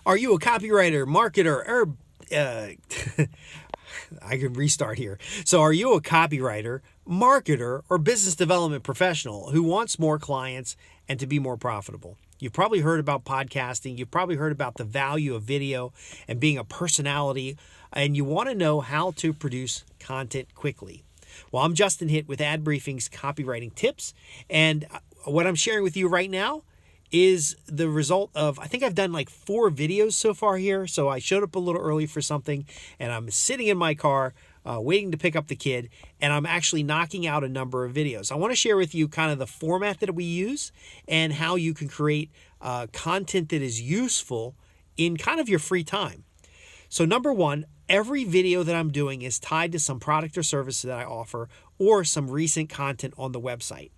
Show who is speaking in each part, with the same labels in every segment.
Speaker 1: Are you a copywriter, marketer, or I can restart here. So are you a copywriter, marketer, or business development professional who wants more clients and to be more profitable? You've probably heard about podcasting. You've probably heard about the value of video and being a personality, and you want to know how to produce content quickly. Well, I'm Justin Hitt with Ad Briefing's copywriting tips, and what I'm sharing with you right now is the result of, I think I've done like 4 videos so far here. So I showed up a little early for something, and I'm sitting in my car waiting to pick up the kid, and I'm actually knocking out a number of videos. I want to share with you kind of the format that we use and how you can create content that is useful in kind of your free time. So number one, every video that I'm doing is tied to some product or service that I offer or some recent content on the website.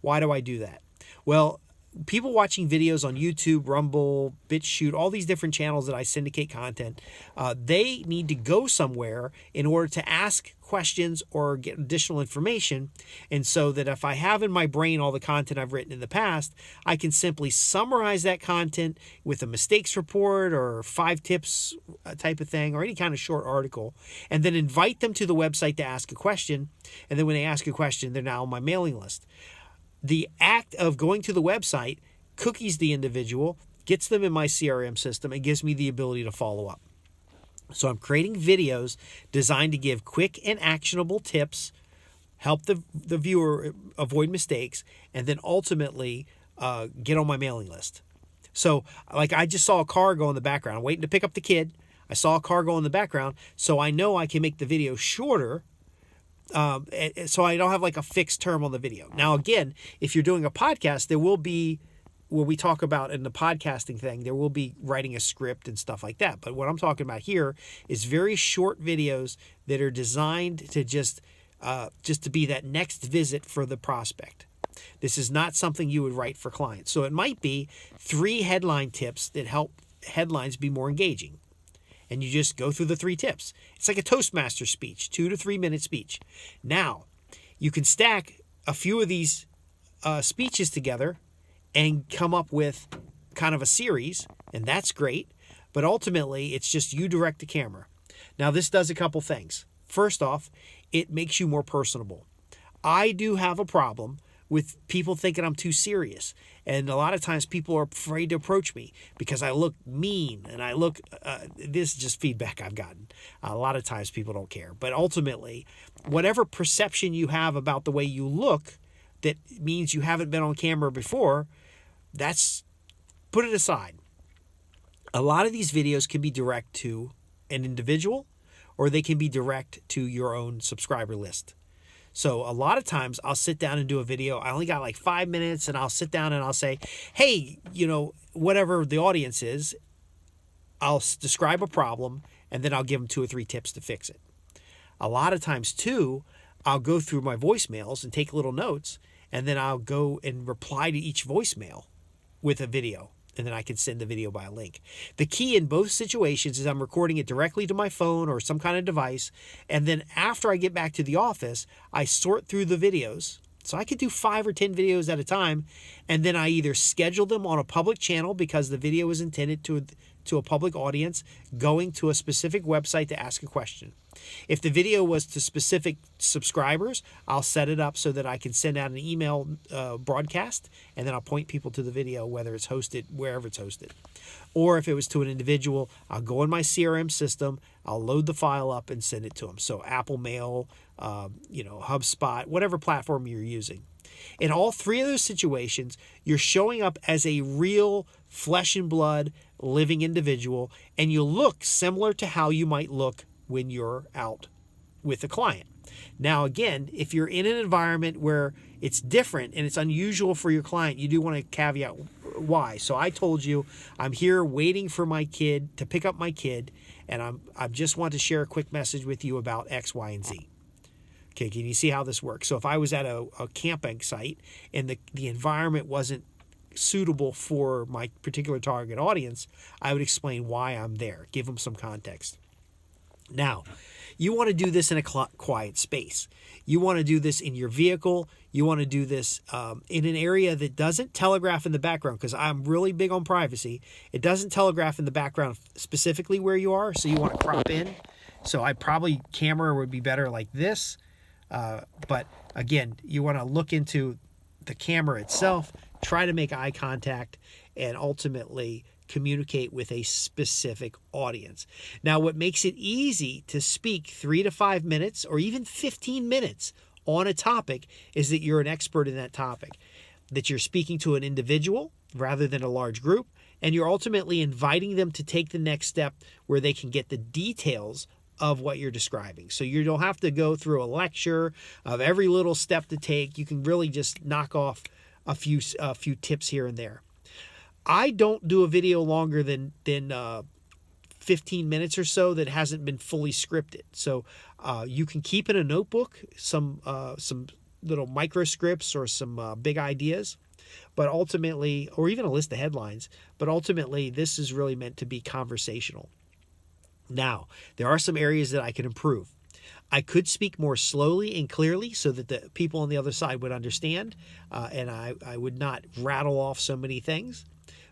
Speaker 1: Why do I do that? Well, people watching videos on YouTube, Rumble, BitChute, all these different channels that I syndicate content, they need to go somewhere in order to ask questions or get additional information. And so that if I have in my brain all the content I've written in the past, I can simply summarize that content with a mistakes report or 5 tips type of thing, or any kind of short article, and then invite them to the website to ask a question. And then when they ask a question, they're now on my mailing list. The act of going to the website cookies the individual, gets them in my CRM system, and gives me the ability to follow up. So I'm creating videos designed to give quick and actionable tips, help the viewer avoid mistakes, and then ultimately get on my mailing list. So like I just saw a car go in the background. I'm waiting to pick up the kid. I saw a car go in the background, so I know I can make the video shorter, so I don't have like a fixed term on the video. Now, again, if you're doing a podcast, there will be, where we talk about in the podcasting thing, there will be writing a script and stuff like that. But what I'm talking about here is very short videos that are designed to just to be that next visit for the prospect. This is not something you would write for clients. So it might be 3 headline tips that help headlines be more engaging. And you just go through the 3 tips. It's like a Toastmaster speech, 2 to 3 minute speech. Now, you can stack a few of these speeches together and come up with kind of a series, and that's great. But ultimately, it's just you direct the camera. Now, this does a couple things. First off, it makes you more personable. I do have a problem with people thinking I'm too serious. And a lot of times people are afraid to approach me because I look mean and I look, this is just feedback I've gotten. A lot of times people don't care. But ultimately, whatever perception you have about the way you look that means you haven't been on camera before, put it aside. A lot of these videos can be direct to an individual, or they can be direct to your own subscriber list. So a lot of times I'll sit down and do a video. I only got like 5 minutes, and I'll sit down and I'll say, hey, whatever the audience is, I'll describe a problem, and then I'll give them 2 or 3 tips to fix it. A lot of times too, I'll go through my voicemails and take little notes, and then I'll go and reply to each voicemail with a video. And then I can send the video by a link. The key in both situations is I'm recording it directly to my phone or some kind of device. And then after I get back to the office, I sort through the videos. So I could do 5 or 10 videos at a time. And then I either schedule them on a public channel because the video is intended to a public audience going to a specific website to ask a question. If the video was to specific subscribers, I'll set it up so that I can send out an email broadcast, and then I'll point people to the video, whether it's hosted, wherever it's hosted. Or if it was to an individual, I'll go in my CRM system, I'll load the file up and send it to them. So Apple Mail, HubSpot, whatever platform you're using. In all 3 of those situations, you're showing up as a real flesh and blood living individual, and you look similar to how you might look when you're out with a client. Now, again, if you're in an environment where it's different and it's unusual for your client, you do want to caveat why. So I told you I'm here waiting for my kid to pick up my kid, and I just want to share a quick message with you about X, Y, and Z. Okay, can you see how this works? So if I was at a camping site and the environment wasn't suitable for my particular target audience, I would explain why I'm there, give them some context. Now, You want to do this in a quiet space. You want to do this in your vehicle. You want to do this in an area that doesn't telegraph in the background, because I'm really big on privacy. It doesn't telegraph in the background specifically where you are, so you want to crop in. So camera would be better like this. But again, you want to look into the camera itself, try to make eye contact, and ultimately communicate with a specific audience. Now, what makes it easy to speak 3 to 5 minutes or even 15 minutes on a topic is that you're an expert in that topic, that you're speaking to an individual rather than a large group, and you're ultimately inviting them to take the next step where they can get the details of what you're describing. So you don't have to go through a lecture of every little step to take. You can really just knock off a few tips here and there. I don't do a video longer than 15 minutes or so that hasn't been fully scripted. So you can keep in a notebook some little micro scripts or some big ideas, but ultimately, or even a list of headlines, but ultimately this is really meant to be conversational. Now, there are some areas that I can improve. I could speak more slowly and clearly so that the people on the other side would understand, and I would not rattle off so many things.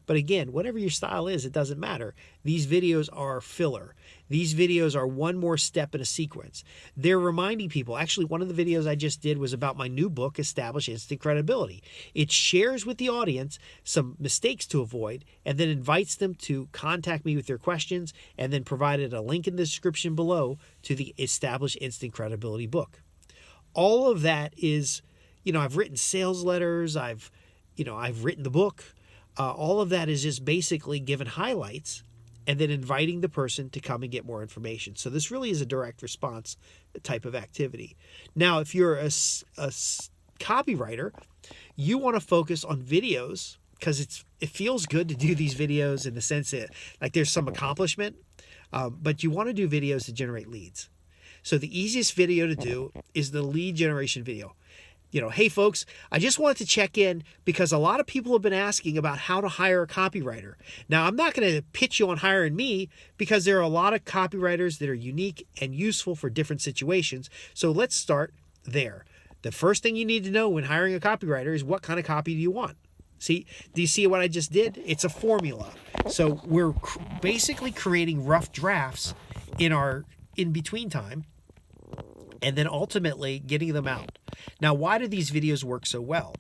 Speaker 1: But again, whatever your style is, it doesn't matter. These videos are filler. These videos are one more step in a sequence. They're reminding people. Actually, one of the videos I just did was about my new book, Establish Instant Credibility. It shares with the audience some mistakes to avoid and then invites them to contact me with their questions, and then provided a link in the description below to the Establish Instant Credibility book. All of that is, I've written sales letters. I've written the book. All of that is just basically giving highlights and then inviting the person to come and get more information. So this really is a direct response type of activity. Now, if you're a copywriter, you want to focus on videos because it feels good to do these videos in the sense that like there's some accomplishment, but you want to do videos to generate leads. So the easiest video to do is the lead generation video. Hey folks, I just wanted to check in because a lot of people have been asking about how to hire a copywriter. Now, I'm not going to pitch you on hiring me because there are a lot of copywriters that are unique and useful for different situations. So let's start there. The first thing you need to know when hiring a copywriter is what kind of copy do you want? See, do you see what I just did? It's a formula. So we're basically creating rough drafts in our in-between time, and then ultimately getting them out. Now, why do these videos work so well?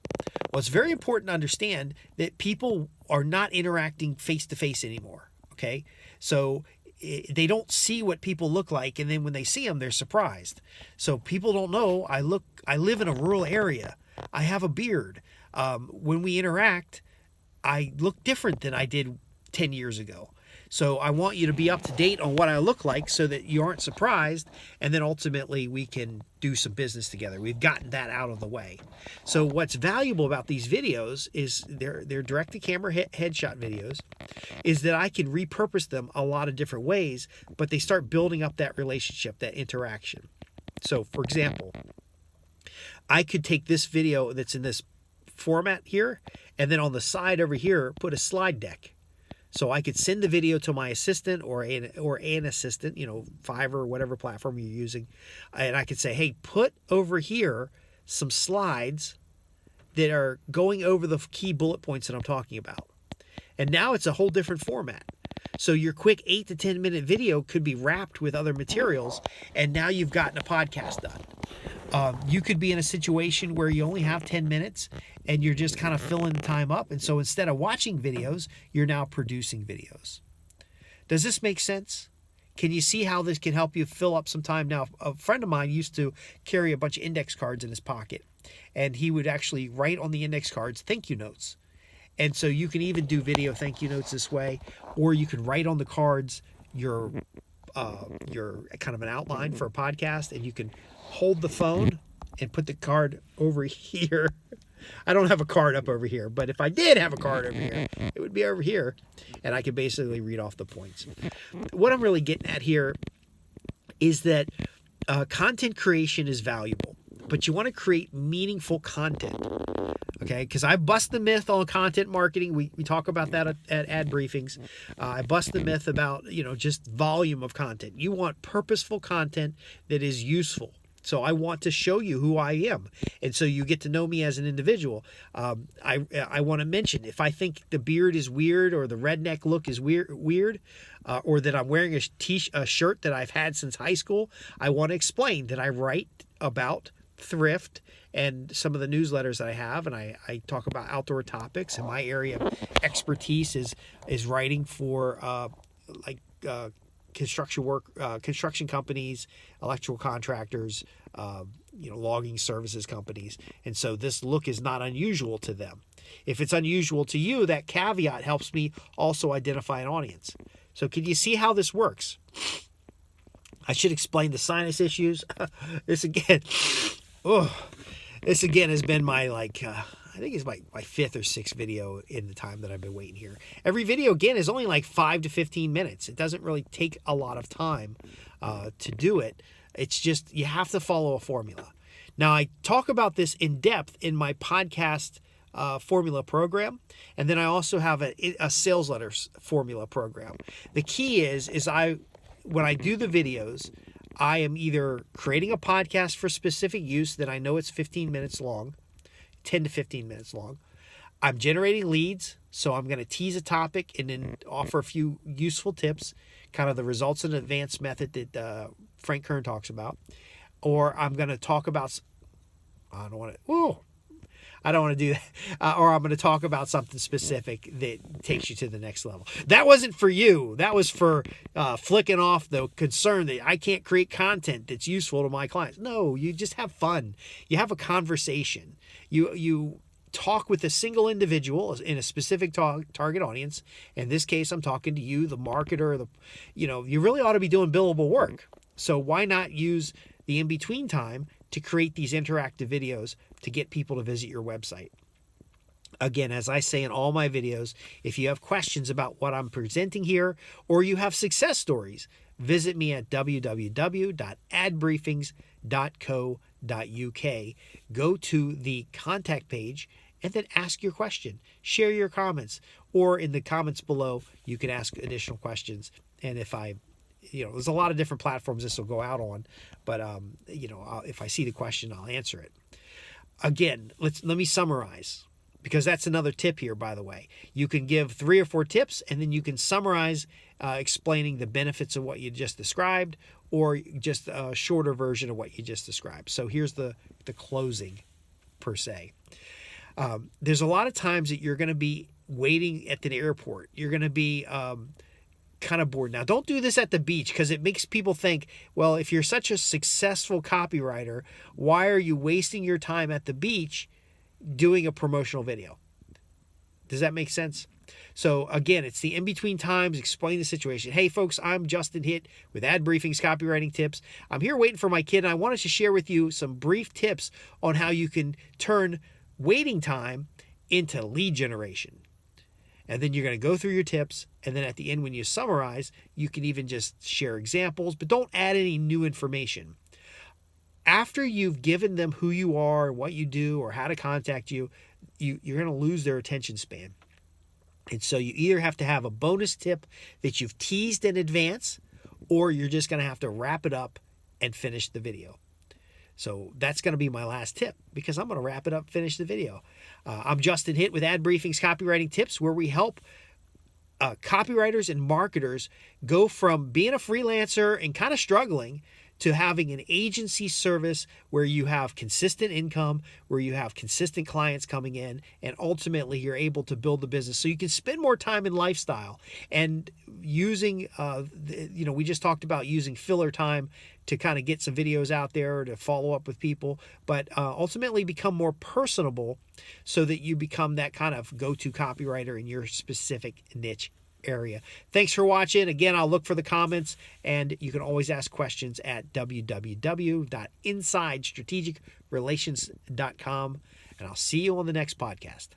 Speaker 1: Well, it's very important to understand that people are not interacting face-to-face anymore, okay? So they don't see what people look like, and then when they see them, they're surprised. So people don't know, I live in a rural area. I have a beard. When we interact, I look different than I did 10 years ago. So I want you to be up to date on what I look like so that you aren't surprised, and then ultimately we can do some business together. We've gotten that out of the way. So what's valuable about these videos is they're direct-to-camera headshot videos, is that I can repurpose them a lot of different ways, but they start building up that relationship, that interaction. So for example, I could take this video that's in this format here, and then on the side over here, put a slide deck. So I could send the video to my assistant or an assistant, Fiverr or whatever platform you're using. And I could say, hey, put over here some slides that are going over the key bullet points that I'm talking about. And now it's a whole different format. So your quick 8 to 10 minute video could be wrapped with other materials, and now you've gotten a podcast done. You could be in a situation where you only have 10 minutes and you're just kind of filling the time up. And so instead of watching videos, you're now producing videos. Does this make sense? Can you see how this can help you fill up some time? Now, a friend of mine used to carry a bunch of index cards in his pocket, and he would actually write on the index cards thank you notes. And so you can even do video thank you notes this way, or you can write on the cards your kind of an outline for a podcast, and you can hold the phone and put the card over here. I don't have a card up over here, but if I did have a card over here, it would be over here, and I could basically read off the points. What I'm really getting at here is that content creation is valuable, but you want to create meaningful content. Okay, because I bust the myth on content marketing. We talk about that at ad briefings. I bust the myth about, just volume of content. You want purposeful content that is useful. So I want to show you who I am. And so you get to know me as an individual. I want to mention, if I think the beard is weird or the redneck look is weird, or that I'm wearing a shirt that I've had since high school, I want to explain that I write about thrift and some of the newsletters that I have, and I talk about outdoor topics, and my area of expertise is writing for construction companies, electrical contractors, logging services companies. And so this look is not unusual to them. If it's unusual to you, that caveat helps me also identify an audience. So can you see how this works? I should explain the sinus issues. This again has been my I think it's my fifth or sixth video in the time that I've been waiting here. Every video, again, is only 5 to 15 minutes. It doesn't really take a lot of time to do it. It's just you have to follow a formula. Now, I talk about this in depth in my podcast formula program, and then I also have a sales letters formula program. The key is when I do the videos, I am either creating a podcast for specific use that I know it's 15 minutes long, 10 to 15 minutes long. I'm generating leads, so I'm going to tease a topic and then offer a few useful tips, kind of the results in advance method that Frank Kern talks about. Or I'm going to talk about, I don't want to do that. Or I'm going to talk about something specific that takes you to the next level. That wasn't for you. That was for flicking off the concern that I can't create content that's useful to my clients. No, you just have fun. You have a conversation. You talk with a single individual in a specific target audience. In this case, I'm talking to you, the marketer. You really ought to be doing billable work. So why not use the in-between time to create these interactive videos to get people to visit your website? Again, as I say in all my videos, if you have questions about what I'm presenting here or you have success stories, visit me at www.adbriefings.co.uk. Go to the contact page and then ask your question. Share your comments, or in the comments below, you can ask additional questions. And if there's a lot of different platforms this will go out on, but if I see the question, I'll answer it. Again, let me summarize, because that's another tip here, by the way. You can give 3 or 4 tips, and then you can summarize explaining the benefits of what you just described, or just a shorter version of what you just described. So here's the closing, per se. There's a lot of times that you're going to be waiting at the airport. You're going to be kind of bored. Now, don't do this at the beach, because it makes people think, well, if you're such a successful copywriter, why are you wasting your time at the beach doing a promotional video? Does that make sense? So again, it's the in-between times. Explain the situation. Hey folks, I'm Justin Hitt with Ad Briefings Copywriting Tips. I'm here waiting for my kid, and I wanted to share with you some brief tips on how you can turn waiting time into lead generation. And then you're going to go through your tips, and then at the end, when you summarize, you can even just share examples, but don't add any new information. After you've given them who you are, what you do, or how to contact you, you're going to lose their attention span. And so you either have to have a bonus tip that you've teased in advance, or you're just going to have to wrap it up and finish the video. So that's going to be my last tip, because I'm going to wrap it up, finish the video. I'm Justin Hitt with Ad Briefings Copywriting Tips, where we help copywriters and marketers go from being a freelancer and kind of struggling to having an agency service where you have consistent income, where you have consistent clients coming in, and ultimately you're able to build the business so you can spend more time in lifestyle. And using, we just talked about using filler time to kind of get some videos out there, to follow up with people, but ultimately become more personable so that you become that kind of go-to copywriter in your specific niche area. Thanks for watching. Again, I'll look for the comments, and you can always ask questions at www.insidestrategicrelations.com, and I'll see you on the next podcast.